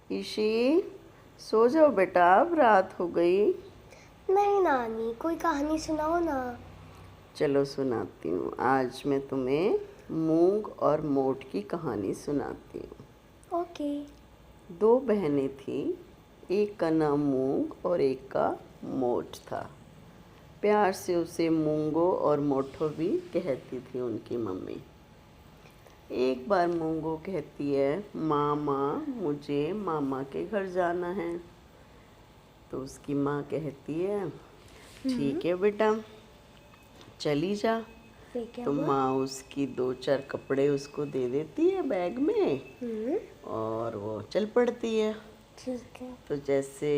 ईशी, सो जाओ बेटा, अब रात हो गई। नहीं नानी, कोई कहानी सुनाओ ना। चलो सुनाती हूँ। आज मैं तुम्हें मूंग और मोठ की कहानी सुनाती हूँ। ओके। दो बहनें थीं, एक का नाम मूंग और एक का मोठ था। प्यार से उसे मूंगो और मोठो भी कहती थी उनकी मम्मी। एक बार मूंगो कहती है, मामा मुझे मामा के घर जाना है। तो उसकी माँ कहती है, ठीक है बेटा, चली जा। फिर क्या तो हुआ? माँ उसकी दो चार कपड़े उसको दे देती है बैग में हम्म। और वो चल पड़ती है। ठीक है। तो जैसे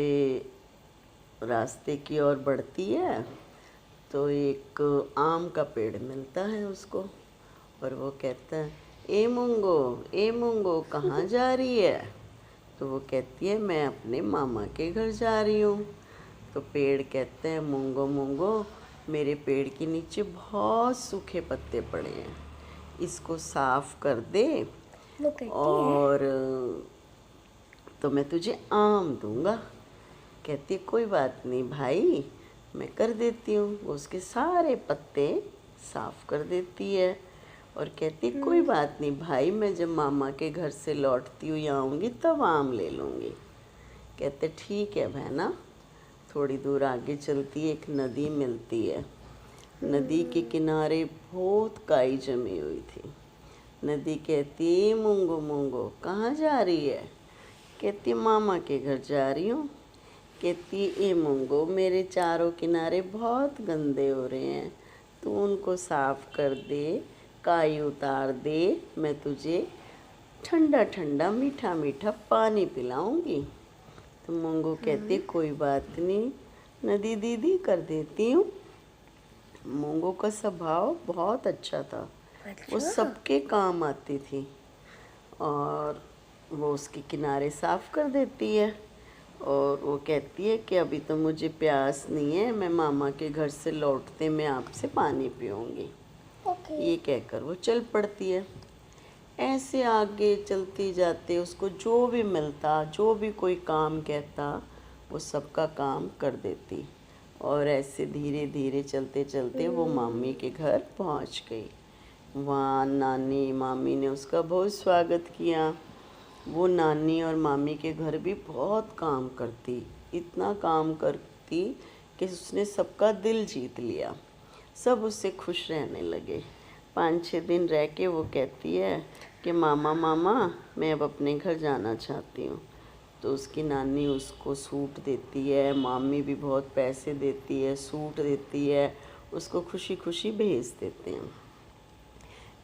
रास्ते की ओर बढ़ती है तो एक आम का पेड़ मिलता है उसको और वो कहता है, ए मूंगो कहाँ जा रही है? तो वो कहती है, मैं अपने मामा के घर जा रही हूँ। तो पेड़ कहते हैं, मूंगो मूंगो, मेरे पेड़ के नीचे बहुत सूखे पत्ते पड़े हैं, इसको साफ कर दे वो कहती है। और तो मैं तुझे आम दूंगा। कहती है, कोई बात नहीं भाई, मैं कर देती हूँ। वो उसके सारे पत्ते साफ कर देती है और कहती है, कोई बात नहीं भाई, मैं जब मामा के घर से लौटती हुई आऊँगी तब आम ले लूँगी। कहते ठीक है बहना। थोड़ी दूर आगे चलती है, एक नदी मिलती है। नदी के किनारे बहुत काई जमी हुई थी। नदी कहती, मूंगो मूंगो कहाँ जा रही है? कहती, मामा के घर जा रही हूँ। कहती, ए मूंगो, मेरे चारों किनारे बहुत गंदे हो रहे हैं, तू उनको साफ कर दे, काई उतार दे, मैं तुझे ठंडा ठंडा मीठा मीठा पानी पिलाऊंगी। तो मूंगो कहती, कोई बात नहीं नदी दीदी, कर देती हूँ। मूंगो का स्वभाव बहुत अच्छा था, वो अच्छा। सबके काम आती थी और वो उसके किनारे साफ कर देती है और वो कहती है कि अभी तो मुझे प्यास नहीं है, मैं मामा के घर से लौटते मैं आपसे पानी पीऊँगी। ओके। ये कहकर वो चल पड़ती है। ऐसे आगे चलती जाते उसको जो भी मिलता, जो भी कोई काम कहता, वो सबका काम कर देती और ऐसे धीरे धीरे चलते चलते वो मामी के घर पहुंच गई। वहाँ नानी मामी ने उसका बहुत स्वागत किया। वो नानी और मामी के घर भी बहुत काम करती, इतना काम करती कि उसने सबका दिल जीत लिया। सब उससे खुश रहने लगे। 5-6 दिन रह के वो कहती है कि मामा मामा, मैं अब अपने घर जाना चाहती हूँ। तो उसकी नानी उसको सूट देती है, मामी भी बहुत पैसे देती है, सूट देती है, उसको खुशी खुशी भेज देते हैं।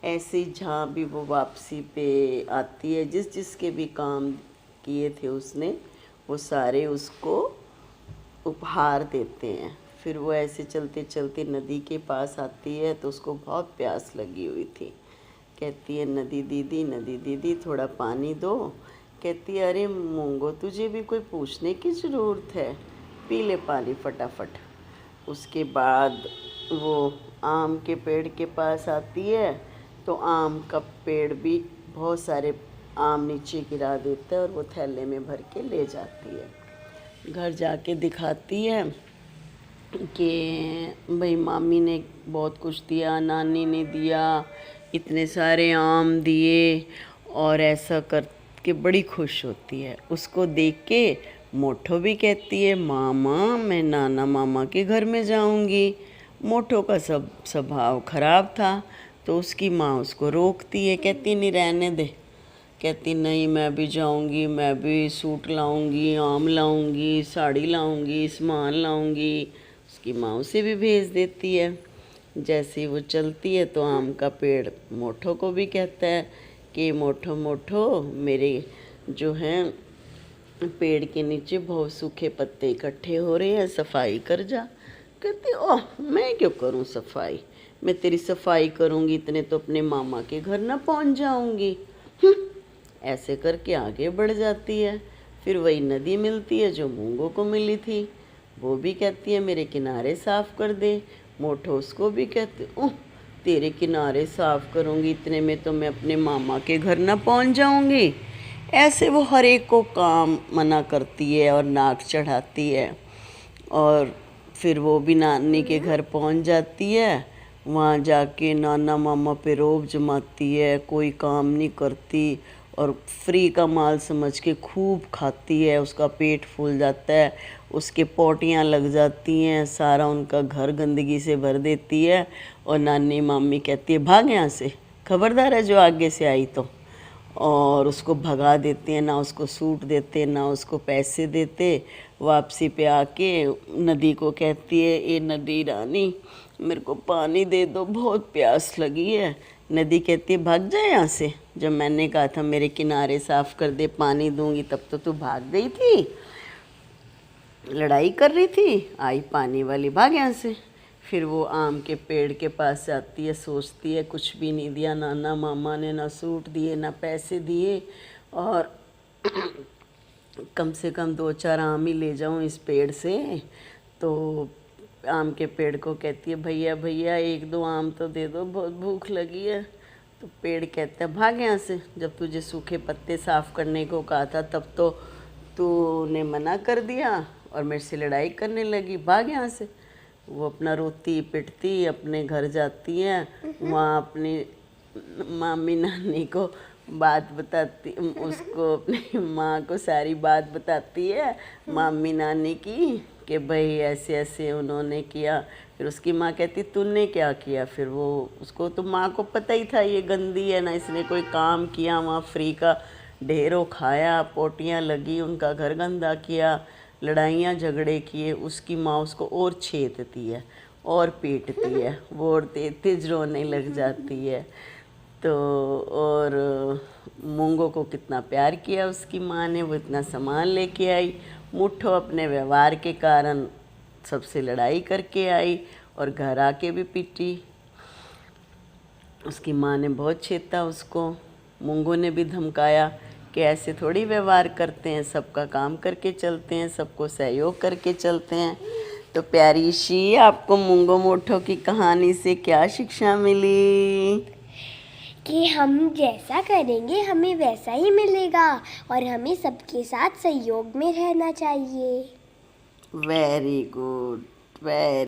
ऐसे ही जहाँ भी वो वापसी पे आती है, जिस जिसके भी काम किए थे उसने, वो सारे उसको उपहार देते हैं। फिर वो ऐसे चलते चलते नदी के पास आती है तो उसको बहुत प्यास लगी हुई थी। कहती है, नदी दीदी थोड़ा पानी दो। कहती है, अरे मूंगो, तुझे भी कोई पूछने की ज़रूरत है, पी ले पानी फटाफट। उसके बाद वो आम के पेड़ के पास आती है तो आम का पेड़ भी बहुत सारे आम नीचे गिरा देता है और वो थैले में भर के ले जाती है। घर जाके दिखाती है कि भाई मामी ने बहुत कुछ दिया, नानी ने दिया, इतने सारे आम दिए और ऐसा कर के बड़ी खुश होती है। उसको देख के मोठो भी कहती है, मामा मैं नाना मामा के घर में जाऊंगी। मोठो का सब स्वभाव खराब था तो उसकी माँ उसको रोकती है, कहती नहीं रहने दे। कहती नहीं, मैं भी जाऊंगी, मैं भी सूट लाऊंगी, आम लाऊंगी, साड़ी लाऊंगी, सामान लाऊंगी। उसकी माँ उसे भी भेज देती है। जैसे ही वो चलती है तो आम का पेड़ मोठो को भी कहता है कि मोठो मोठो, मेरे जो हैं पेड़ के नीचे बहुत सूखे पत्ते इकट्ठे हो रहे हैं, सफाई कर जा। कहती, ओह मैं क्यों करूं सफाई, मैं तेरी सफाई करूंगी इतने तो अपने मामा के घर ना पहुंच जाऊंगी। ऐसे करके आगे बढ़ जाती है। फिर वही नदी मिलती है जो मूंगों को मिली थी। वो भी कहती है, मेरे किनारे साफ कर दे। मोठो उसको भी कहते, ओह तेरे किनारे साफ करूंगी इतने में तो मैं अपने मामा के घर ना पहुंच जाऊंगी। ऐसे वो हर एक को काम मना करती है और नाक चढ़ाती है। और फिर वो भी नानी के घर पहुंच जाती है। वहाँ जाके नाना मामा पे रोब जमाती है, कोई काम नहीं करती और फ्री का माल समझ के खूब खाती है। उसका पेट फूल जाता है, उसके पोटियाँ लग जाती हैं, सारा उनका घर गंदगी से भर देती है। और नानी मामी कहती है भाग यहाँ से, खबरदार है जो आगे से आई तो। और उसको भगा देते हैं, ना उसको सूट देते ना उसको पैसे देते। वापसी पे आके नदी को कहती है, ए नदी रानी मेरे को पानी दे दो, बहुत प्यास लगी है। नदी कहती है भाग जाए यहाँ से, जब मैंने कहा था मेरे किनारे साफ कर दे पानी दूंगी तब तो तू भाग गई थी, लड़ाई कर रही थी, आई पानी वाली, भाग यहाँ से। फिर वो आम के पेड़ के पास जाती है, सोचती है कुछ भी नहीं दिया नाना मामा ने, ना सूट दिए ना पैसे दिए, और कम से कम 2-4 आम ही ले जाऊं इस पेड़ से। तो आम के पेड़ को कहती है भैया भैया 1-2 आम तो दे दो, बहुत भूख लगी है। तो पेड़ कहता है भाग यहाँ से, जब तुझे सूखे पत्ते साफ करने को कहा था तब तो तूने मना कर दिया और मेरे से लड़ाई करने लगी, भाग यहाँ से। वो अपना रोती पिटती अपने घर जाती है। वहाँ अपनी मामी नानी को बात बताती, उसको अपनी माँ को सारी बात बताती है मामी नानी की कि भाई ऐसे ऐसे उन्होंने किया। फिर उसकी माँ कहती तूने क्या किया? फिर वो उसको तो माँ को पता ही था ये गंदी है ना, इसने कोई काम किया, वहाँ फ्री का ढेरों खाया, पोटियाँ लगी, उनका घर गंदा किया, लड़ाइयाँ झगड़े किए। उसकी माँ उसको और छेदती है और पीटती है, वो और तेज रोने लग जाती है। तो और मूंगों को कितना प्यार किया उसकी माँ ने, वो इतना सामान लेके आई। मुट्ठो अपने व्यवहार के कारण सबसे लड़ाई करके आई और घर आके भी पीटी। उसकी माँ ने बहुत छेता उसको। मूंगों ने भी धमकाया कि ऐसे थोड़ी व्यवहार करते हैं, सबका काम करके चलते हैं, सबको सहयोग करके चलते हैं। तो प्यारी शी, आपको मूंगो मोठो की कहानी से क्या शिक्षा मिली? कि हम जैसा करेंगे हमें वैसा ही मिलेगा और हमें सबके साथ सहयोग में रहना चाहिए। Very good, very